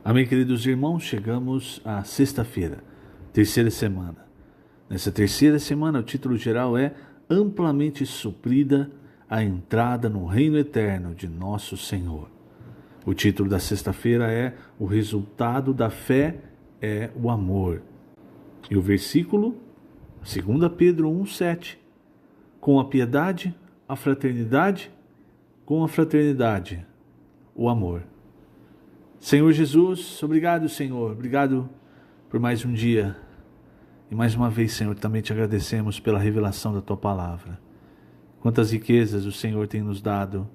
Amém, queridos irmãos, chegamos à sexta-feira, terceira semana. Nessa terceira semana, o título geral é Amplamente Suprida a Entrada no Reino Eterno de Nosso Senhor. O título da sexta-feira é O Resultado da Fé é o Amor. E o versículo, 2 Pedro 1,7. Com a piedade, a fraternidade, com a fraternidade, o amor. Senhor Jesus, obrigado, Senhor, obrigado por mais um dia. E mais uma vez, Senhor, também te agradecemos pela revelação da Tua Palavra. Quantas riquezas o Senhor tem nos dado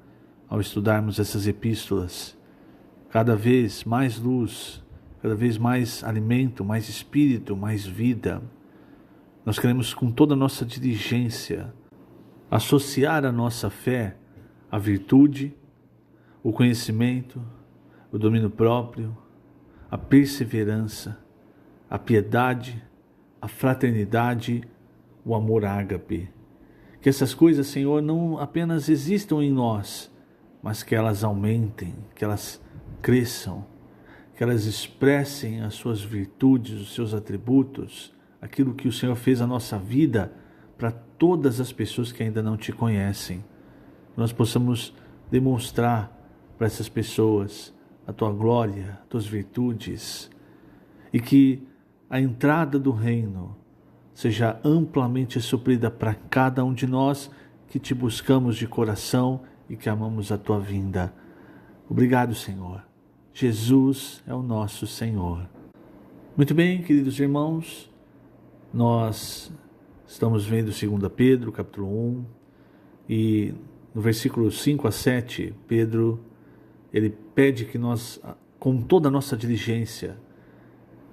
ao estudarmos essas epístolas. Cada vez mais luz, cada vez mais alimento, mais espírito, mais vida. Nós queremos com toda a nossa diligência associar a nossa fé à virtude, o conhecimento, o domínio próprio, a perseverança, a piedade, a fraternidade, o amor ágape. Que essas coisas, Senhor, não apenas existam em nós, mas que elas aumentem, que elas cresçam, que elas expressem as suas virtudes, os seus atributos, aquilo que o Senhor fez na nossa vida para todas as pessoas que ainda não te conhecem. Nós possamos demonstrar para essas pessoas a tua glória, as tuas virtudes, e que a entrada do reino seja amplamente suprida para cada um de nós que te buscamos de coração e que amamos a tua vinda. Obrigado, Senhor. Jesus é o nosso Senhor. Muito bem, queridos irmãos, nós estamos vendo 2 Pedro, capítulo 1, e no versículo 5 a 7, Pedro, ele pede que nós, com toda a nossa diligência,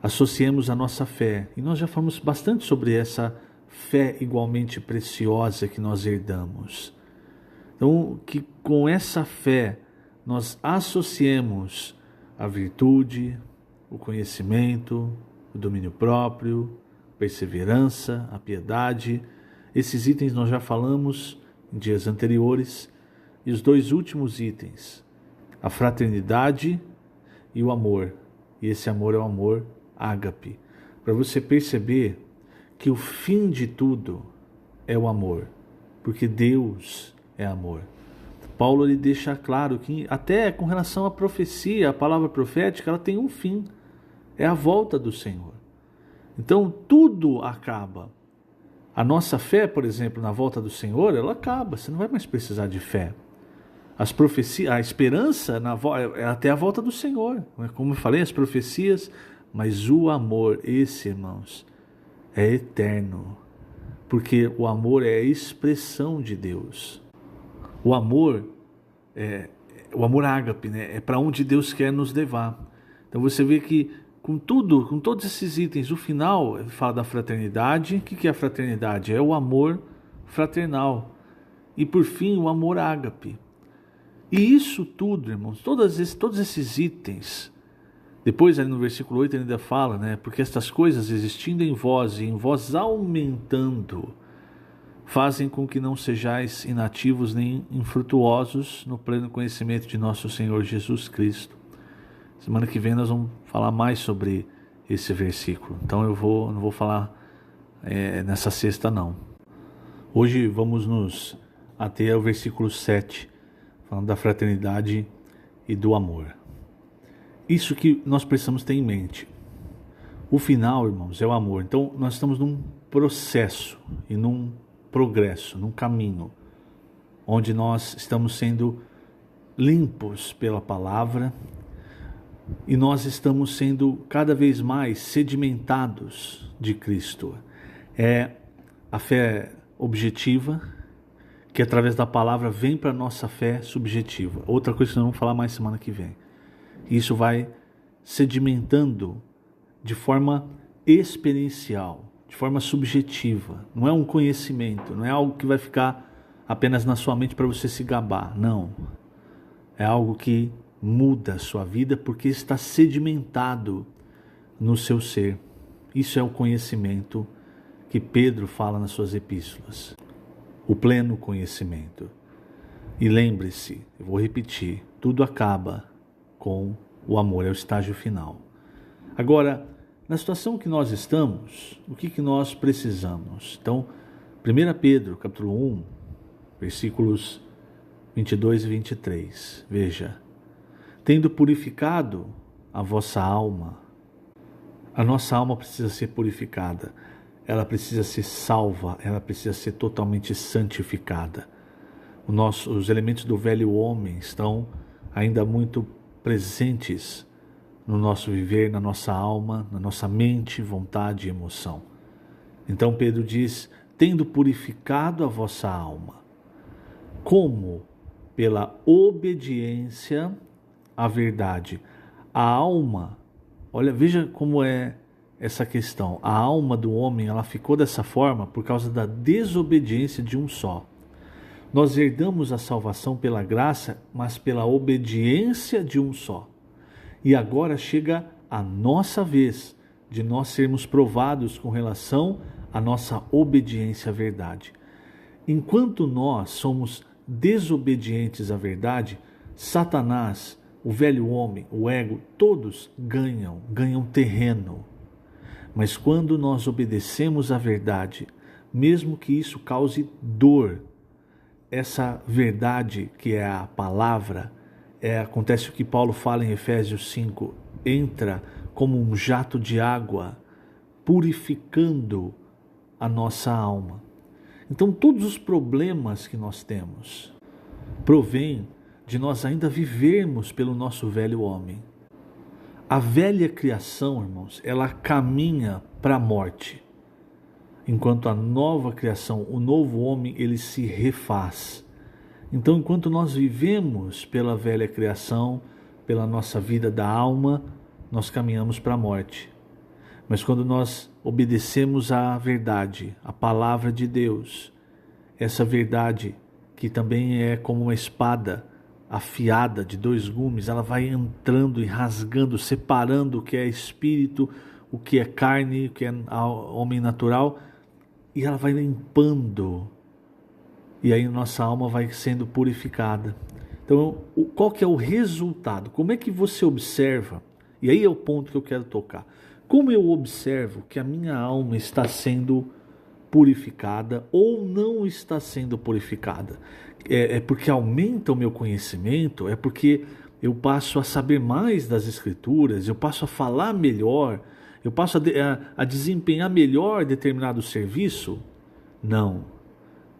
associemos a nossa fé. E nós já falamos bastante sobre essa fé igualmente preciosa que nós herdamos. Então, que com essa fé nós associemos a virtude, o conhecimento, o domínio próprio, a perseverança, a piedade. Esses itens nós já falamos em dias anteriores. E os dois últimos itens, a fraternidade e o amor. E esse amor é o amor ágape. Para você perceber que o fim de tudo é o amor. Porque Deus é amor. Paulo ele deixa claro que até com relação à profecia, a palavra profética, ela tem um fim. É a volta do Senhor. Então tudo acaba. A nossa fé, por exemplo, na volta do Senhor, ela acaba. Você não vai mais precisar de fé. As profecias, a esperança é até a volta do Senhor. Como eu falei, as profecias, mas o amor, esse, irmãos, é eterno. Porque o amor é a expressão de Deus. O amor ágape, né? É para onde Deus quer nos levar. Então você vê que com todos esses itens, o final fala da fraternidade. O que é a fraternidade? É o amor fraternal. E por fim, o amor ágape. E isso tudo, irmãos, todos esses itens, depois ali no versículo 8 ele ainda fala, né? Porque estas coisas existindo em vós e em vós aumentando, fazem com que não sejais inativos nem infrutuosos no pleno conhecimento de nosso Senhor Jesus Cristo. Semana que vem nós vamos falar mais sobre esse versículo. Então não vou falar nessa sexta não. Hoje vamos nos ater ao versículo 7, falando da fraternidade e do amor. Isso que nós precisamos ter em mente. O final, irmãos, é o amor. Então nós estamos num processo e num progresso, num caminho, onde nós estamos sendo limpos pela palavra e nós estamos sendo cada vez mais sedimentados de Cristo. É a fé objetiva, que através da palavra vem para a nossa fé subjetiva. Outra coisa que nós vamos falar mais semana que vem. Isso vai sedimentando de forma experiencial, de forma subjetiva. Não é um conhecimento, não é algo que vai ficar apenas na sua mente para você se gabar. Não. É algo que muda a sua vida porque está sedimentado no seu ser. Isso é o conhecimento que Pedro fala nas suas epístolas. O pleno conhecimento. E lembre-se, eu vou repetir, tudo acaba com O amor é o estágio final. Agora, na situação que nós estamos, o que nós precisamos? Então, 1 Pedro, capítulo 1, versículos 22 e 23. Veja: tendo purificado a vossa alma. A nossa alma precisa ser purificada. Ela precisa ser salva. Ela precisa ser totalmente santificada. Os elementos do velho homem estão ainda muito presentes no nosso viver, na nossa alma, na nossa mente, vontade e emoção. Então Pedro diz: tendo purificado a vossa alma. Como? Pela obediência à verdade. A alma, olha, veja como é essa questão. A alma do homem, ela ficou dessa forma por causa da desobediência de um só. Nós herdamos a salvação pela graça, mas pela obediência de um só. E agora chega a nossa vez de nós sermos provados com relação à nossa obediência à verdade. Enquanto nós somos desobedientes à verdade, Satanás, o velho homem, o ego, todos ganham terreno. Mas quando nós obedecemos à verdade, mesmo que isso cause dor, essa verdade que é a palavra, acontece o que Paulo fala em Efésios 5, entra como um jato de água, purificando a nossa alma. Então todos os problemas que nós temos provêm de nós ainda vivermos pelo nosso velho homem. A velha criação, irmãos, ela caminha para a morte, enquanto a nova criação, o novo homem, ele se refaz. Então, enquanto nós vivemos pela velha criação, pela nossa vida da alma, nós caminhamos para a morte. Mas quando nós obedecemos à verdade, à palavra de Deus, essa verdade que também é como uma espada afiada de 2 gumes, ela vai entrando e rasgando, separando o que é espírito, o que é carne, o que é homem natural, e ela vai limpando, e aí nossa alma vai sendo purificada. Então, qual que é o resultado? Como é que você observa? E aí é o ponto que eu quero tocar. Como eu observo que a minha alma está sendo purificada ou não está sendo purificada? É porque aumenta o meu conhecimento? É porque eu passo a saber mais das Escrituras? Eu passo a falar melhor? Eu passo a desempenhar melhor determinado serviço? Não.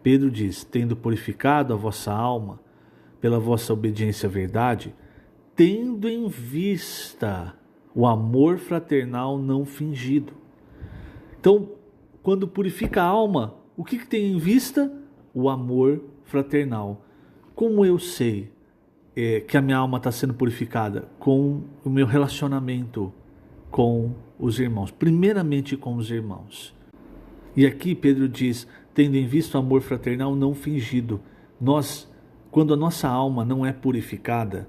Pedro diz: tendo purificado a vossa alma pela vossa obediência à verdade, tendo em vista o amor fraternal não fingido. Então, quando purifica a alma, o que tem em vista? O amor fraternal. Como eu sei que a minha alma está sendo purificada? Com o meu relacionamento com os irmãos, primeiramente com os irmãos. E aqui Pedro diz: tendo em vista o amor fraternal não fingido. Quando a nossa alma não é purificada,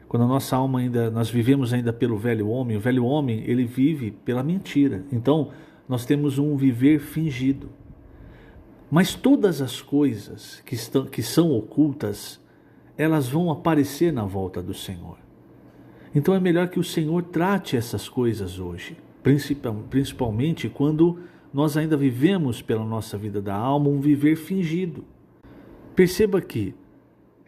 quando a nossa alma nós vivemos ainda pelo velho homem, o velho homem, ele vive pela mentira. Então, nós temos um viver fingido. Mas todas as coisas que são ocultas, elas vão aparecer na volta do Senhor. Então é melhor que o Senhor trate essas coisas hoje, principalmente quando nós ainda vivemos pela nossa vida da alma um viver fingido. Perceba que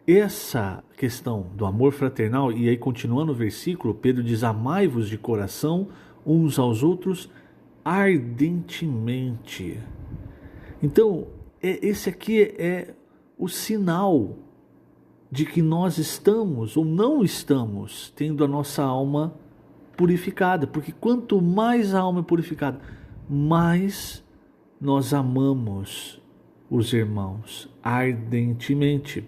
essa questão do amor fraternal, e aí continuando o versículo, Pedro diz: amai-vos de coração uns aos outros ardentemente. Então, esse aqui é o sinal de que nós estamos ou não estamos tendo a nossa alma purificada, porque quanto mais a alma é purificada, mais nós amamos os irmãos ardentemente,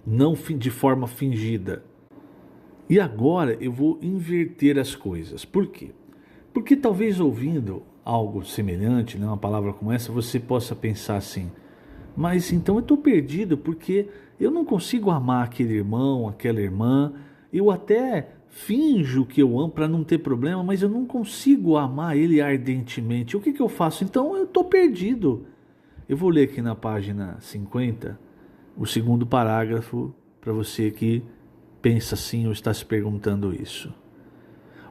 não de forma fingida. E agora eu vou inverter as coisas. Por quê? Porque talvez ouvindo algo semelhante, uma palavra como essa, você possa pensar assim: mas então eu estou perdido, porque eu não consigo amar aquele irmão, aquela irmã, eu até finjo que eu amo para não ter problema, mas eu não consigo amar ele ardentemente. O que eu faço? Então eu estou perdido. Eu vou ler aqui na página 50, o segundo parágrafo, para você que pensa assim ou está se perguntando isso.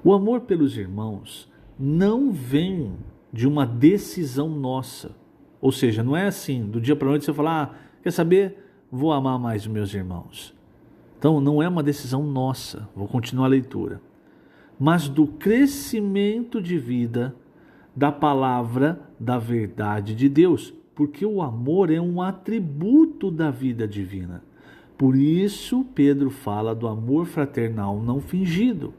O amor pelos irmãos não vem de uma decisão nossa. Ou seja, não é assim, do dia para a noite você fala, quer saber? Vou amar mais os meus irmãos. Então não é uma decisão nossa, vou continuar a leitura. Mas do crescimento de vida da palavra da verdade de Deus, porque o amor é um atributo da vida divina. Por isso Pedro fala do amor fraternal não fingido.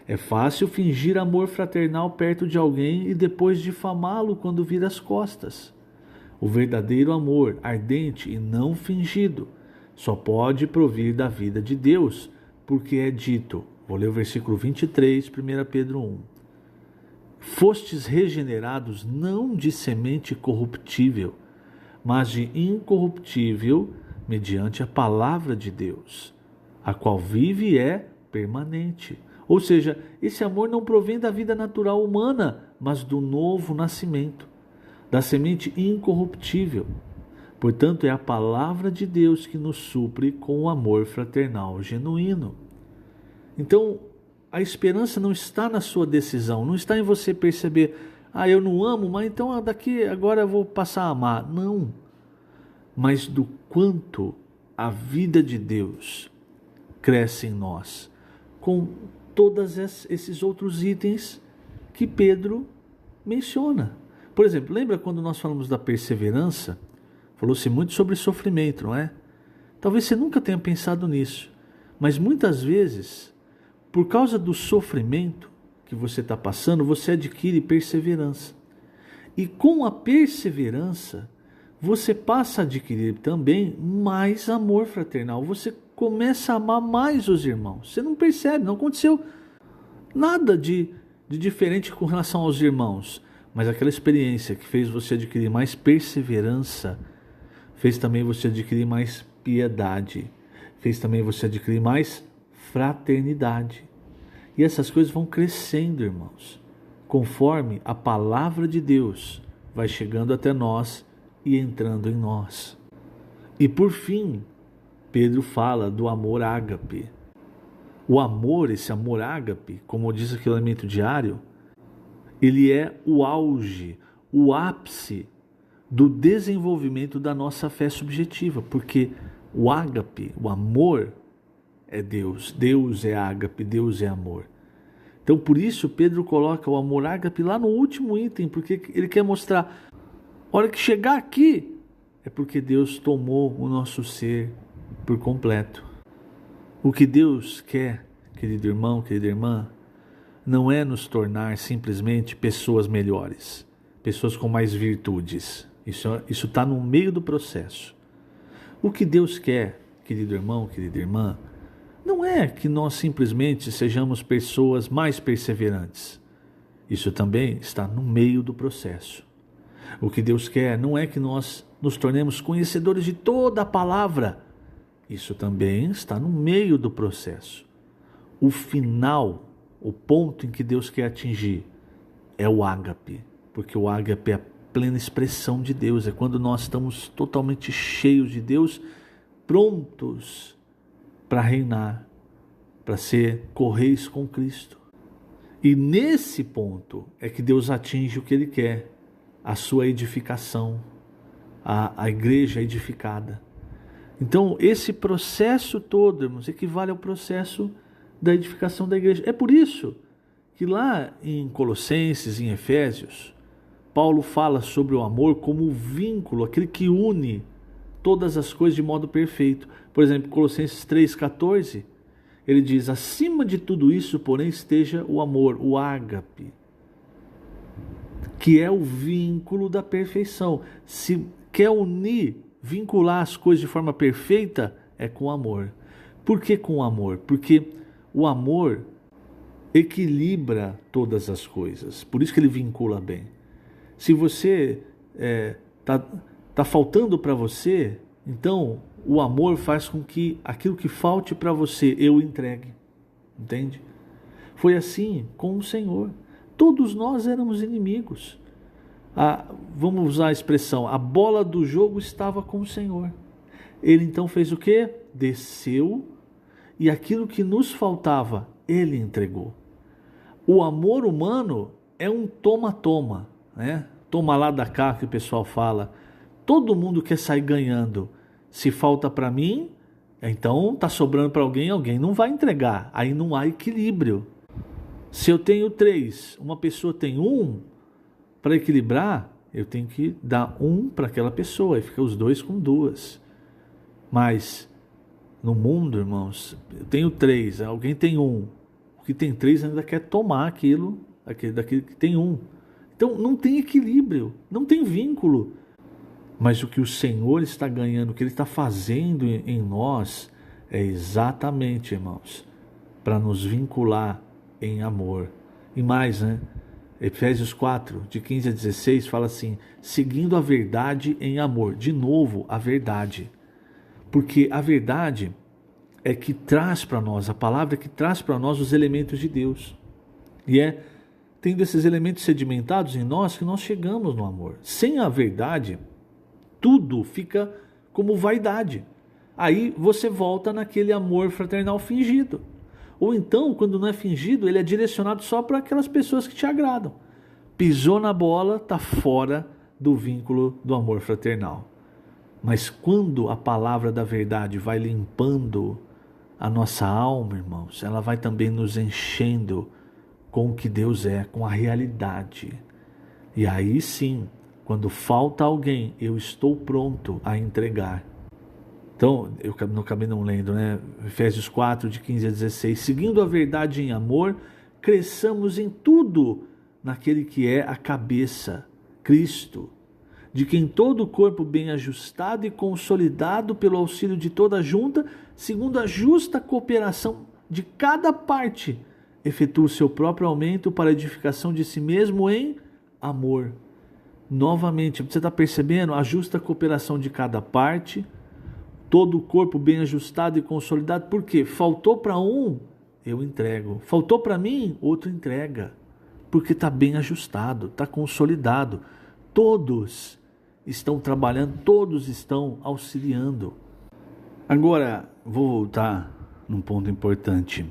É fácil fingir amor fraternal perto de alguém e depois difamá-lo quando vira as costas. O verdadeiro amor, ardente e não fingido, só pode provir da vida de Deus, porque é dito, vou ler o versículo 23, 1 Pedro 1. Fostes regenerados não de semente corruptível, mas de incorruptível, mediante a palavra de Deus, a qual vive e é permanente. Ou seja, esse amor não provém da vida natural humana, mas do novo nascimento, da semente incorruptível. Portanto, é a palavra de Deus que nos supre com o amor fraternal genuíno. Então, a esperança não está na sua decisão, não está em você perceber, eu não amo, mas então agora eu vou passar a amar. Não. Mas do quanto a vida de Deus cresce em nós, com todos esses outros itens que Pedro menciona. Por exemplo, lembra quando nós falamos da perseverança? Falou-se muito sobre sofrimento, não é? Talvez você nunca tenha pensado nisso, mas muitas vezes, por causa do sofrimento que você está passando, você adquire perseverança. E com a perseverança, você passa a adquirir também mais amor fraternal. Você começa a amar mais os irmãos. Você não percebe, não aconteceu nada de diferente com relação aos irmãos. Mas aquela experiência que fez você adquirir mais perseverança, fez também você adquirir mais piedade, fez também você adquirir mais fraternidade. E essas coisas vão crescendo, irmãos, conforme a palavra de Deus vai chegando até nós e entrando em nós. E por fim, Pedro fala do amor ágape. O amor, esse amor ágape, como diz aqui o elemento diário, ele é o auge, o ápice do desenvolvimento da nossa fé subjetiva, porque o ágape, o amor, é Deus. Deus é ágape, Deus é amor. Então, por isso, Pedro coloca o amor ágape lá no último item, porque ele quer mostrar, a hora que chegar aqui, é porque Deus tomou o nosso ser por completo. O que Deus quer, querido irmão, querida irmã, não é nos tornar simplesmente pessoas melhores, pessoas com mais virtudes. Isso está no meio do processo. O que Deus quer, querido irmão, querida irmã, não é que nós simplesmente sejamos pessoas mais perseverantes. Isso também está no meio do processo. O que Deus quer não é que nós nos tornemos conhecedores de toda a palavra. Isso também está no meio do processo. O final, o ponto em que Deus quer atingir, é o ágape, porque o ágape é a plena expressão de Deus, é quando nós estamos totalmente cheios de Deus, prontos para reinar, para ser correios com Cristo. E nesse ponto é que Deus atinge o que Ele quer, a sua edificação, a igreja edificada. Então, esse processo todo, irmãos, equivale ao processo da edificação da igreja. É por isso que lá em Colossenses, em Efésios, Paulo fala sobre o amor como o vínculo, aquele que une todas as coisas de modo perfeito. Por exemplo, Colossenses 3,14, ele diz, acima de tudo isso, porém, esteja o amor, o ágape, que é o vínculo da perfeição. Se quer unir, vincular as coisas de forma perfeita, é com amor. Por que com amor? Porque o amor equilibra todas as coisas. Por isso que ele vincula bem. Se você tá faltando para você, então o amor faz com que aquilo que falte para você, eu entregue. Entende? Foi assim com o Senhor. Todos nós éramos inimigos. Vamos usar a expressão, a bola do jogo estava com o Senhor. Ele então fez o quê? Desceu e aquilo que nos faltava, Ele entregou. O amor humano é um toma-toma, né? Toma lá da cá, que o pessoal fala. Todo mundo quer sair ganhando. Se falta para mim, então tá sobrando para alguém, alguém não vai entregar. Aí não há equilíbrio. Se eu tenho 3, uma pessoa tem 1, para equilibrar, eu tenho que dar 1 para aquela pessoa, e fica os 2 com 2. Mas no mundo, irmãos, eu tenho 3, alguém tem 1. O que tem 3 ainda quer tomar aquilo, daquele que tem 1. Então não tem equilíbrio, não tem vínculo. Mas o que o Senhor está ganhando, o que Ele está fazendo em nós, é exatamente, irmãos, para nos vincular em amor. E mais, né? Efésios 4, de 15 a 16, fala assim: seguindo a verdade em amor. De novo, a verdade. Porque a verdade é que traz para nós, a palavra que traz para nós os elementos de Deus. E é tendo esses elementos sedimentados em nós que nós chegamos no amor. Sem a verdade, tudo fica como vaidade. Aí você volta naquele amor fraternal fingido. Ou então, quando não é fingido, ele é direcionado só para aquelas pessoas que te agradam. Pisou na bola, está fora do vínculo do amor fraternal. Mas quando a palavra da verdade vai limpando a nossa alma, irmãos, ela vai também nos enchendo com o que Deus é, com a realidade. E aí sim, quando falta alguém, eu estou pronto a entregar. Então, eu não acabei não lendo, né? Efésios 4, de 15 a 16. Seguindo a verdade em amor, cresçamos em tudo naquele que é a cabeça, Cristo, de quem todo o corpo bem ajustado e consolidado pelo auxílio de toda a junta, segundo a justa cooperação de cada parte, efetua o seu próprio aumento para a edificação de si mesmo em amor. Novamente, você está percebendo a justa cooperação de cada parte, todo o corpo bem ajustado e consolidado. Por quê? Faltou para um, eu entrego. Faltou para mim, outro entrega. Porque está bem ajustado, está consolidado. Todos estão trabalhando, todos estão auxiliando. Agora, vou voltar num ponto importante.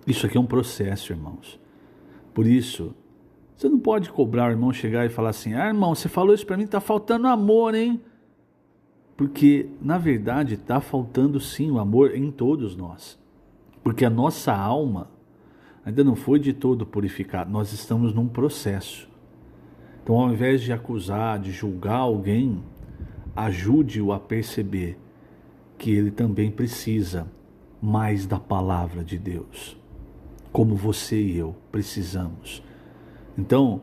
Isso aqui é um processo, irmãos. Por isso, você não pode cobrar o irmão chegar e falar assim: ah, irmão, você falou isso para mim, está faltando amor, hein? Porque, na verdade, está faltando sim o amor em todos nós. Porque a nossa alma ainda não foi de todo purificada. Nós estamos num processo. Então, ao invés de acusar, de julgar alguém, ajude-o a perceber que ele também precisa mais da palavra de Deus, como você e eu precisamos. Então,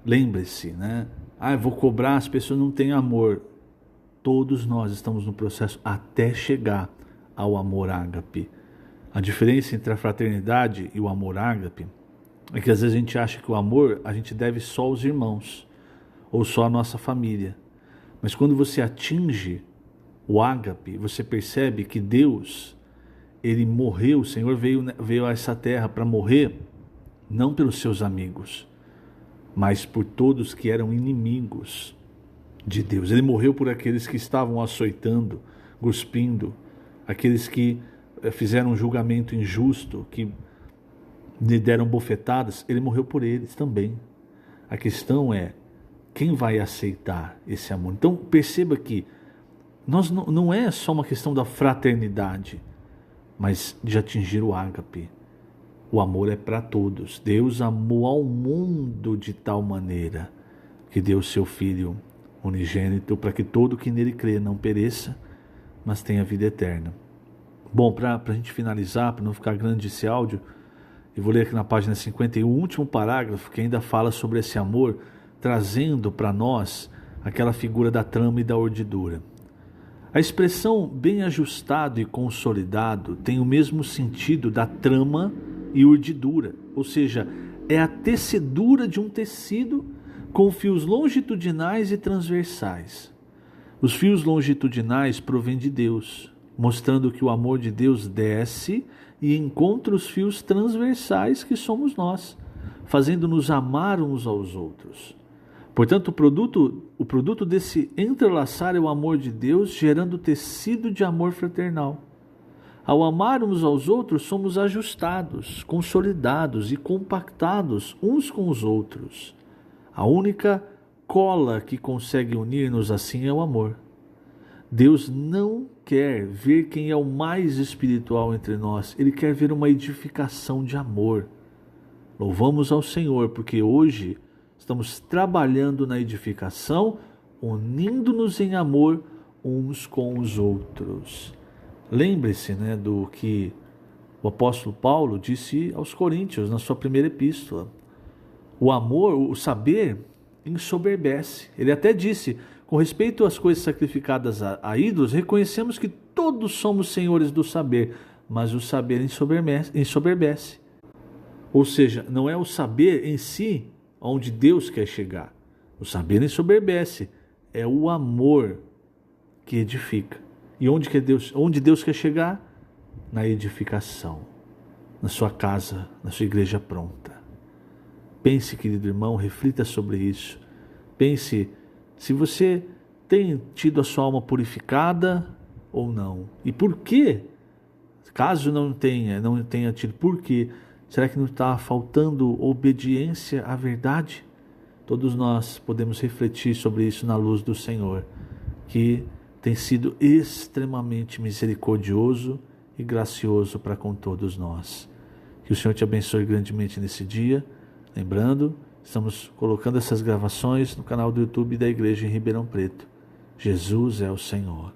lembre-se, né? Ah, eu vou cobrar, as pessoas não têm amor. Todos nós estamos no processo até chegar ao amor ágape. A diferença entre a fraternidade e o amor ágape é que às vezes a gente acha que o amor a gente deve só aos irmãos ou só à nossa família. Mas quando você atinge o ágape, você percebe que Deus, Ele morreu, o Senhor veio a essa terra para morrer, não pelos seus amigos, mas por todos que eram inimigos de Deus. Ele morreu por aqueles que estavam açoitando, cuspindo, aqueles que fizeram um julgamento injusto, que lhe deram bofetadas. Ele morreu por eles também. A questão é, quem vai aceitar esse amor? Então perceba que nós não é só uma questão da fraternidade, mas de atingir o ágape. O amor é para todos. Deus amou ao mundo de tal maneira que deu seu Filho unigênito para que todo que nele crê não pereça, mas tenha vida eterna. Bom, para a gente finalizar, para não ficar grande esse áudio, eu vou ler aqui na página 51, o último parágrafo que ainda fala sobre esse amor, trazendo para nós aquela figura da trama e da urdidura. A expressão bem ajustado e consolidado tem o mesmo sentido da trama e urdidura, ou seja, é a tecedura de um tecido com fios longitudinais e transversais. Os fios longitudinais provêm de Deus, mostrando que o amor de Deus desce e encontra os fios transversais que somos nós, fazendo-nos amar uns aos outros. Portanto, o produto desse entrelaçar é o amor de Deus, gerando tecido de amor fraternal. Ao amar uns aos outros, somos ajustados, consolidados e compactados uns com os outros. A única cola que consegue unir-nos assim é o amor. Deus não quer ver quem é o mais espiritual entre nós, Ele quer ver uma edificação de amor. Louvamos ao Senhor, porque hoje estamos trabalhando na edificação, unindo-nos em amor uns com os outros. Lembre-se, do que o apóstolo Paulo disse aos Coríntios na sua primeira epístola. O amor, o saber, ensoberbece. Ele até disse, com respeito às coisas sacrificadas a ídolos, reconhecemos que todos somos senhores do saber, mas o saber ensoberbece. Ou seja, não é o saber em si onde Deus quer chegar. O saber ensoberbece, é o amor que edifica. E onde Deus quer chegar? Na edificação, na sua casa, na sua igreja pronta. Pense, querido irmão, reflita sobre isso. Pense se você tem tido a sua alma purificada ou não. E por quê? Caso não tenha tido, por quê? Será que não está faltando obediência à verdade? Todos nós podemos refletir sobre isso na luz do Senhor, que tem sido extremamente misericordioso e gracioso para com todos nós. Que o Senhor te abençoe grandemente nesse dia. Lembrando, estamos colocando essas gravações no canal do YouTube da Igreja em Ribeirão Preto. Jesus é o Senhor.